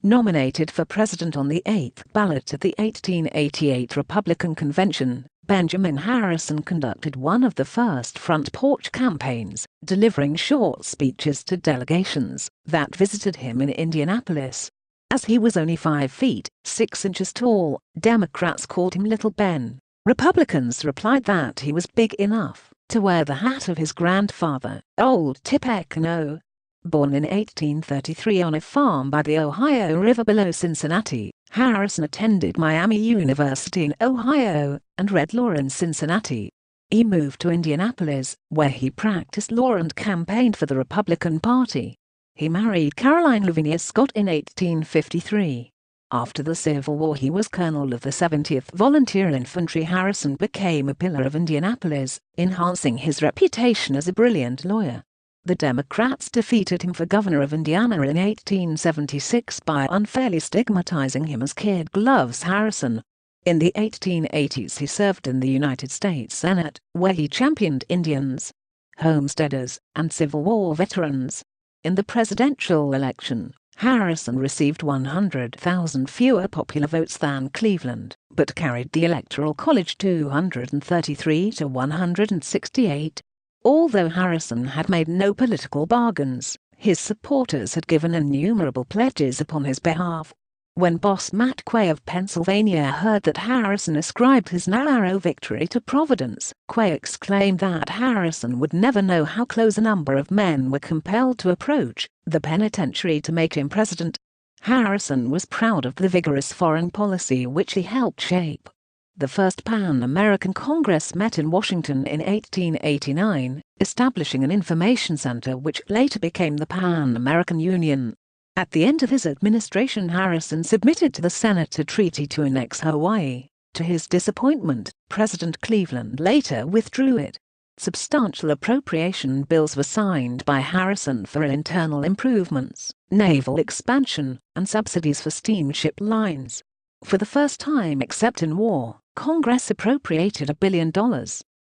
Nominated for president on the 8th ballot of the 1888 Republican Convention, Benjamin Harrison conducted one of the first front-porch campaigns, delivering short speeches to delegations that visited him in Indianapolis. As he was only 5 feet, 6 inches tall, Democrats called him Little Ben. Republicans replied that he was big enough to wear the hat of his grandfather, Old Tippecanoe. Born in 1833 on a farm by the Ohio River below Cincinnati, Harrison attended Miami University in Ohio and read law in Cincinnati. He moved to Indianapolis, where he practiced law and campaigned for the Republican Party. He married Caroline Lavinia Scott in 1853. After the Civil War, he was colonel of the 70th Volunteer Infantry. Harrison became a pillar of Indianapolis, enhancing his reputation as a brilliant lawyer. The Democrats defeated him for governor of Indiana in 1876 by unfairly stigmatizing him as Kid Gloves Harrison. In the 1880s he served in the United States Senate, where he championed Indians, homesteaders, and Civil War veterans. In the presidential election, Harrison received 100,000 fewer popular votes than Cleveland, but carried the Electoral College 233 to 168. Although Harrison had made no political bargains, his supporters had given innumerable pledges upon his behalf. When boss Matt Quay of Pennsylvania heard that Harrison ascribed his narrow victory to Providence, Quay exclaimed that Harrison would never know how close a number of men were compelled to approach the penitentiary to make him president. Harrison was proud of the vigorous foreign policy which he helped shape. The first Pan-American Congress met in Washington in 1889, establishing an information center which later became the Pan-American Union. At the end of his administration, Harrison submitted to the Senate a treaty to annex Hawaii. To his disappointment, President Cleveland later withdrew it. Substantial appropriation bills were signed by Harrison for internal improvements, naval expansion, and subsidies for steamship lines. For the first time except in war, Congress appropriated $1 billion.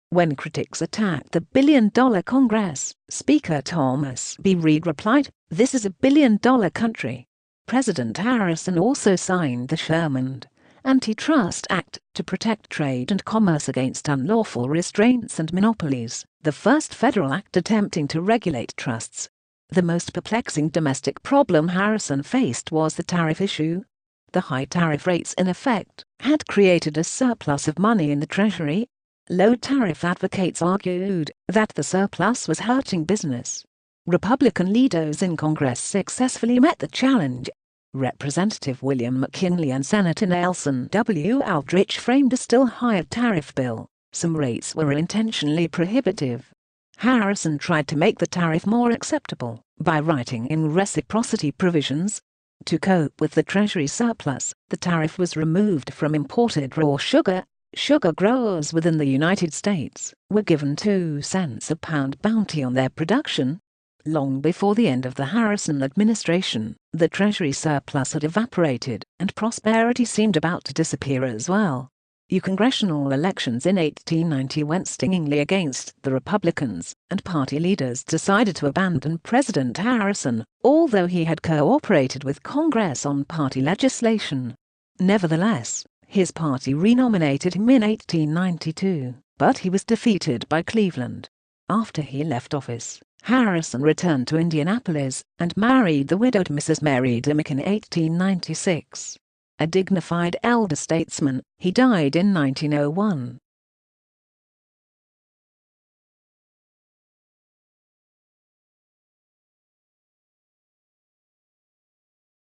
When critics attacked the billion-dollar Congress, Speaker Thomas B. Reed replied, "This is $1 billion country." President Harrison also signed the Sherman Antitrust Act to protect trade and commerce against unlawful restraints and monopolies, the first federal act attempting to regulate trusts. The most perplexing domestic problem Harrison faced was the tariff issue. The high tariff rates in effect had created a surplus of money in the Treasury. Low tariff advocates argued that the surplus was hurting business. Republican leaders in Congress successfully met the challenge. Representative William McKinley and Senator Nelson W. Aldrich framed a still higher tariff bill. Some rates were intentionally prohibitive. Harrison tried to make the tariff more acceptable by writing in reciprocity provisions. To cope with the Treasury surplus, the tariff was removed from imported raw sugar. Sugar growers within the United States were given 2 cents a pound bounty on their production. Long before the end of the Harrison administration, the Treasury surplus had evaporated, and prosperity seemed about to disappear as well. Congressional elections in 1890 went stingingly against the Republicans, and party leaders decided to abandon President Harrison, although he had cooperated with Congress on party legislation. Nevertheless, his party renominated him in 1892, but he was defeated by Cleveland. After he left office, Harrison returned to Indianapolis and married the widowed Mrs. Mary Dimmick in 1896. A dignified elder statesman, he died in 1901.